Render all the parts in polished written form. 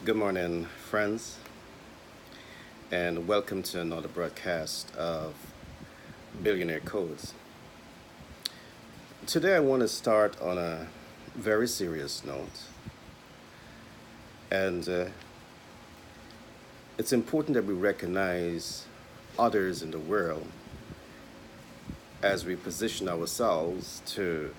Good morning, friends, and welcome to another broadcast of Billionaire Codes. Today, I want to start on a very serious note, and it's important that we recognize others in the world as we position ourselves to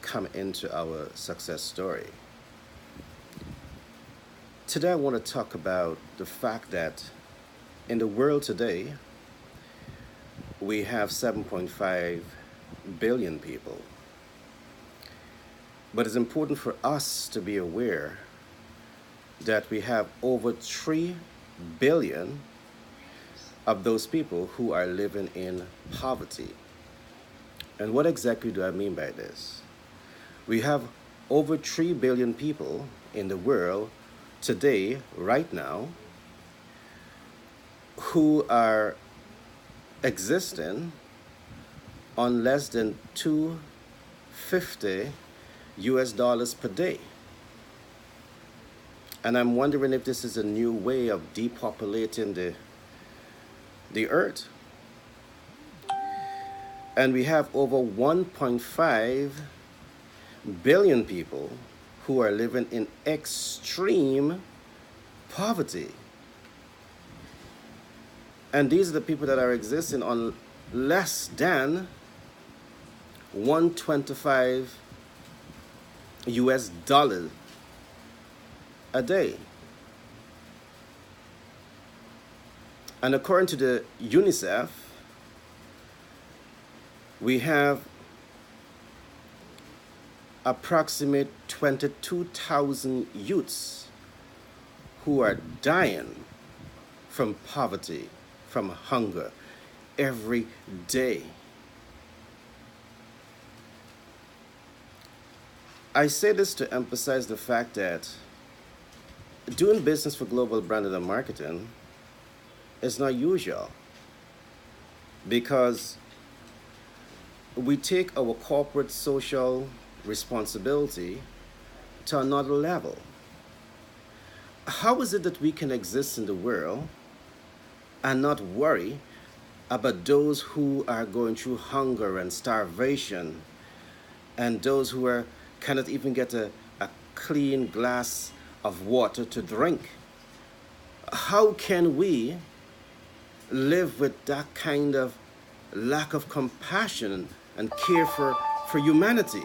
come into our success story. Today, I want to talk about the fact that in the world today, we have 7.5 billion people. But it's important for us to be aware that we have over 3 billion of those people who are living in poverty. And what exactly do I mean by this? We have over 3 billion people in the world today, right now, who are existing on less than 250 US dollars per day. And I'm wondering if this is a new way of depopulating the earth. And we have over 1.5 billion people who are living in extreme poverty. And these are the people that are existing on less than 125 US dollars a day. And according to the UNICEF, we have approximate 22,000 youths who are dying from poverty, from hunger, every day. I say this to emphasize the fact that doing business for global branding and marketing is not usual because we take our corporate social responsibility to another level. How is it that we can exist in the world and not worry about those who are going through hunger and starvation and those who cannot even get a clean glass of water to drink? How can we live with that kind of lack of compassion and care for humanity?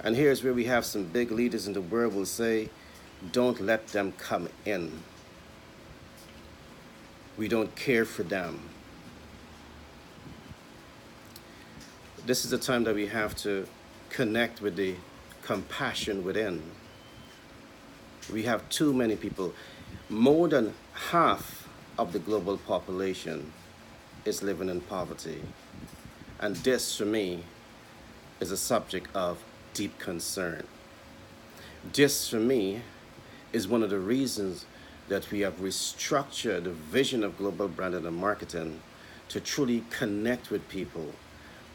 And here's where we have some big leaders in the world will say, don't let them come in. We don't care for them. This is the time that we have to connect with the compassion within. We have too many people. More than half of the global population is living in poverty. And this, for me, is a subject of deep concern. This, for me, is one of the reasons that we have restructured the vision of global branding and marketing to truly connect with people,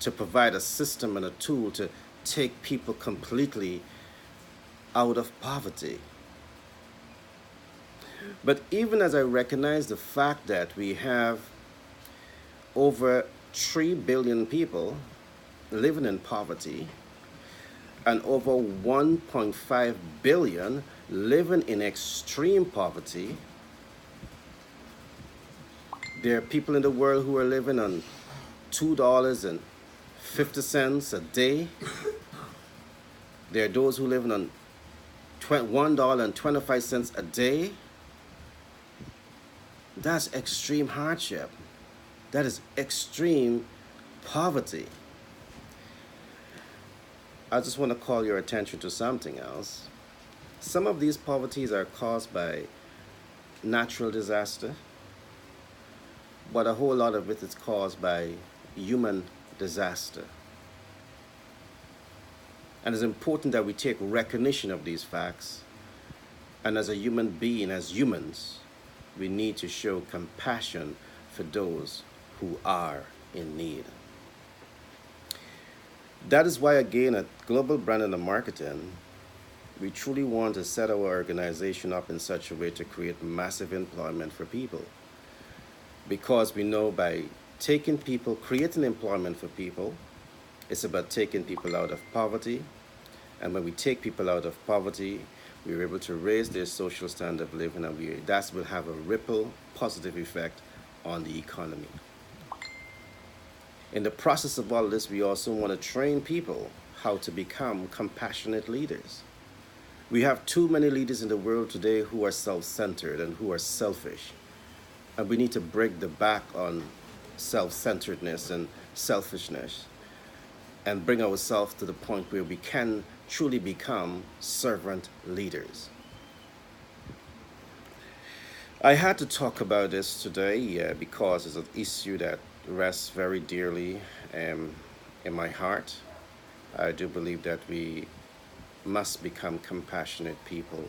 to provide a system and a tool to take people completely out of poverty. But even as I recognize the fact that we have over 3 billion people living in poverty and over 1.5 billion living in extreme poverty, there are people in the world who are living on $2.50 a day. There are those who live on $1.25 a day. That's extreme hardship. That is extreme poverty. I just want to call your attention to something else. Some of these poverties are caused by natural disaster, but a whole lot of it is caused by human disaster. And it's important that we take recognition of these facts. And as a human being, as humans, we need to show compassion for those who are in need. That is why, again, at Global Branding and Marketing, We truly want to set our organization up in such a way to create massive employment for people. Because we know by taking people, creating employment for people, it's about taking people out of poverty. And when we take people out of poverty, we're able to raise their social standard of living, and that will have a ripple positive effect on the economy. In the process of all this, we also want to train people how to become compassionate leaders. We have too many leaders in the world today who are self-centered and who are selfish. And we need to break the back on self-centeredness and selfishness and bring ourselves to the point where we can truly become servant leaders. I had to talk about this today because it's an issue that rests very dearly in my heart. I do believe that we must become compassionate people.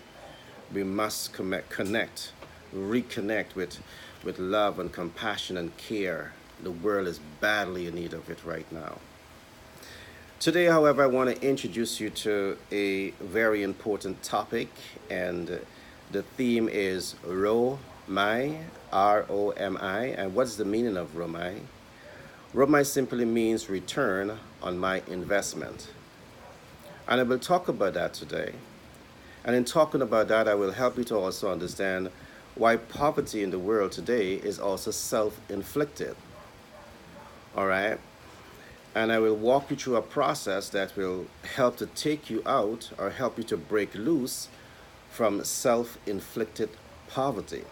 We must connect, reconnect with love and compassion and care. The world is badly in need of it right now. Today, however, I want to introduce you to a very important topic, and the theme is Romi, R-O-M-I. And what's the meaning of Romi? Romi simply means return on my investment. And I will talk about that today. And in talking about that, I will help you to also understand why poverty in the world today is also self-inflicted. All right? And I will walk you through a process that will help to take you out or help you to break loose from self-inflicted poverty.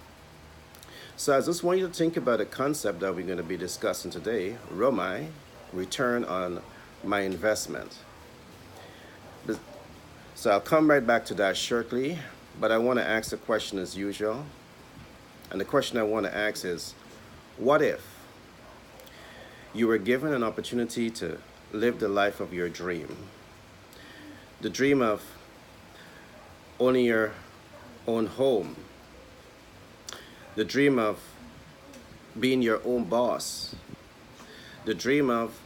So I just want you to think about a concept that we're going to be discussing today, Romi, return on my investment. So I'll come right back to that shortly, but I want to ask the question as usual. And the question I want to ask is, what if you were given an opportunity to live the life of your dream? The dream of owning your own home. The dream of being your own boss. The dream of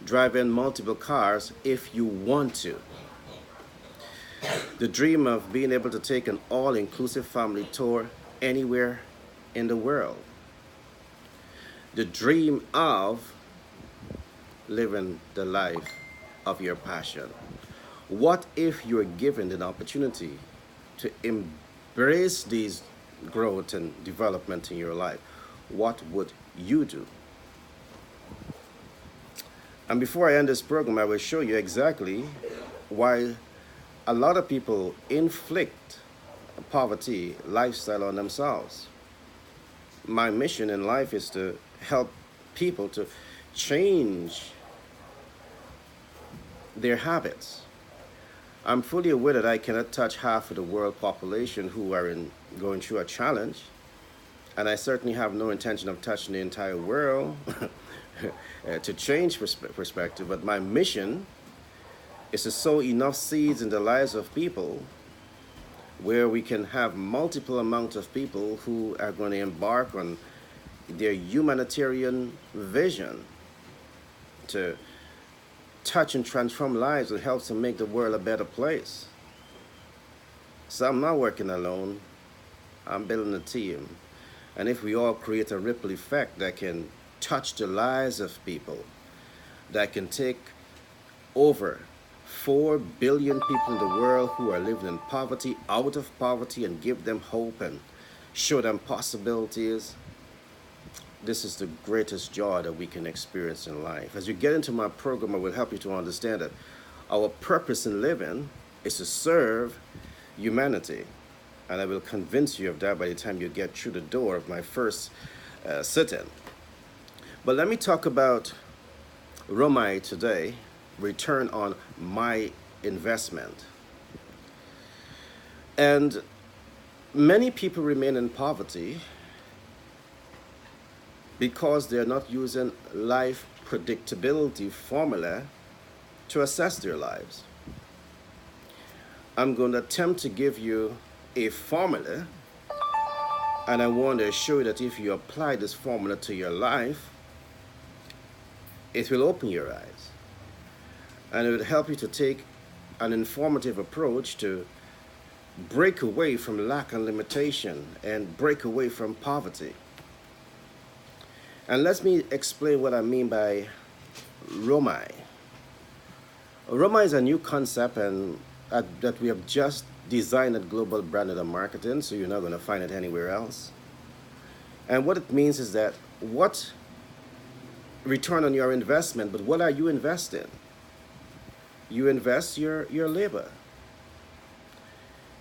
driving multiple cars if you want to. The dream of being able to take an all-inclusive family tour anywhere in the world. The dream of living the life of your passion. What if you were given an opportunity to embrace these growth and development in your life? What would you do? And before I end this program, I will show you exactly why a lot of people inflict a poverty lifestyle on themselves. My mission in life is to help people to change their habits. I'm fully aware that I cannot touch half of the world population who are going through a challenge, and I certainly have no intention of touching the entire world to change perspective, but my mission is to sow enough seeds in the lives of people where we can have multiple amounts of people who are going to embark on their humanitarian vision to touch and transform lives and help to make the world a better place. So I'm not working alone. I'm building a team. And if we all create a ripple effect that can touch the lives of people, that can take over 4 billion people in the world who are living in poverty out of poverty and give them hope and show them possibilities, this is the greatest joy that we can experience in life. As you get into my program, I will help you to understand that our purpose in living is to serve humanity. And I will convince you of that by the time you get through the door of my first sit-in. But let me talk about Romi today, return on my investment. And many people remain in poverty because they're not using life predictability formula to assess their lives. I'm going to attempt to give you a formula, and I want to show you that if you apply this formula to your life, it will open your eyes, and it will help you to take an informative approach to break away from lack and limitation and break away from poverty. And let me explain what I mean by Romi. Romi is a new concept and that we have just designed at Global Branded and Marketing, so you're not going to find it anywhere else. And what it means is that what return on your investment, but what are you investing? You invest your labor.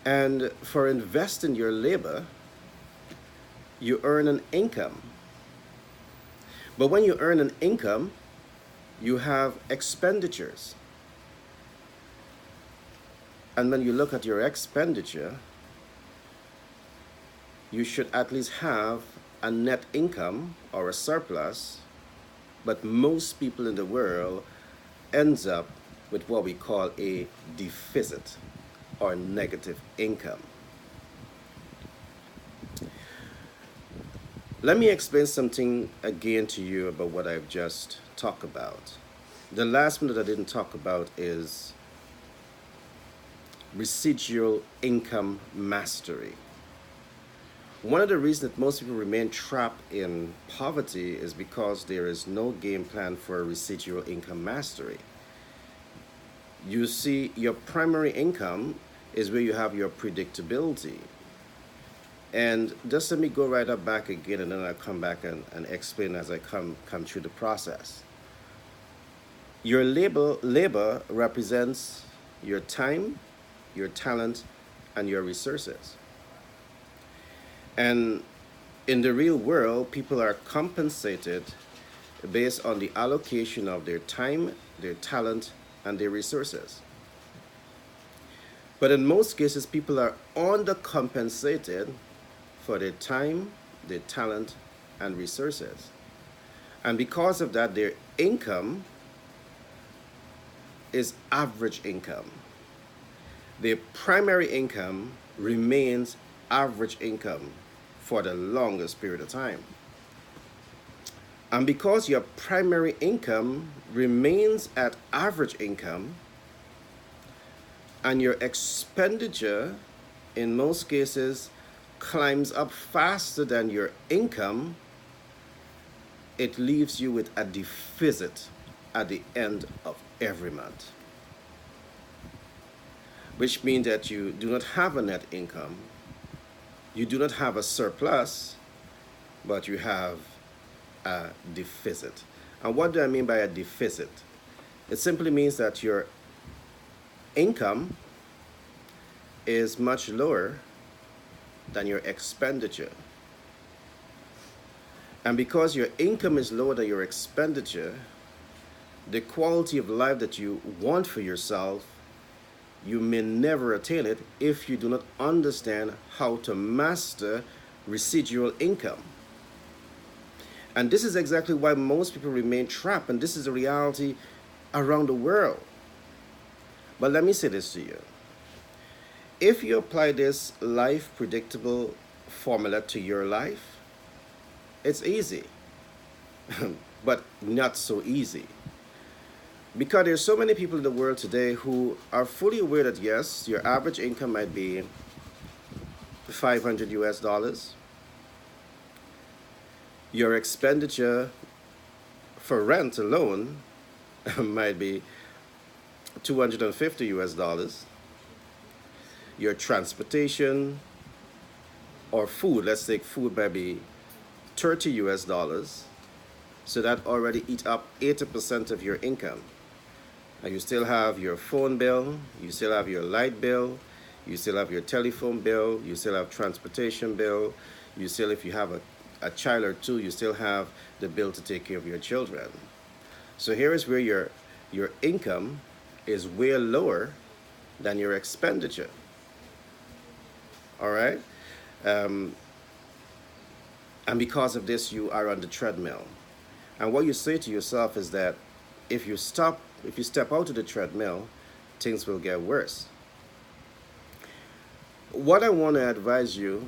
And for investing your labor, you earn an income. But when you earn an income, you have expenditures. And when you look at your expenditure, you should at least have a net income or a surplus, but most people in the world ends up with what we call a deficit or negative income. Let me explain something again to you about what I've just talked about. The last one that I didn't talk about is residual income mastery. One of the reasons that most people remain trapped in poverty is because there is no game plan for residual income mastery. You see, your primary income is where you have your predictability. And just let me go right up back again, and then I'll come back and explain as I come through the process. Your labor represents your time, your talent, and your resources. And in the real world, people are compensated based on the allocation of their time, their talent, and their resources. But in most cases, people are undercompensated for their time, their talent, and resources. And because of that, their income is average income. Their primary income remains average income for the longest period of time. And because your primary income remains at average income and your expenditure in most cases climbs up faster than your income, it leaves you with a deficit at the end of every month, which means that you do not have a net income, you do not have a surplus, but you have a deficit. And what do I mean by a deficit? It simply means that your income is much lower than your expenditure. And because your income is lower than your expenditure, the quality of life that you want for yourself, you may never attain it if you do not understand how to master residual income. And this is exactly why most people remain trapped, and this is the reality around the world. But let me say this to you. If you apply this life predictable formula to your life, it's easy, but not so easy. Because there's so many people in the world today who are fully aware that yes, your average income might be 500 US dollars. Your expenditure for rent alone might be 250 US dollars. Your transportation or food, let's take food, maybe 30 US dollars. So that already eats up 80% of your income. And you still have your phone bill, you still have your light bill, you still have your telephone bill, you still have transportation bill, you still, if you have a child or two, you still have the bill to take care of your children. So here is where your income is way lower than your expenditure. All right? And because of this, you are on the treadmill. And what you say to yourself is that if you step out of the treadmill, things will get worse. What I want to advise you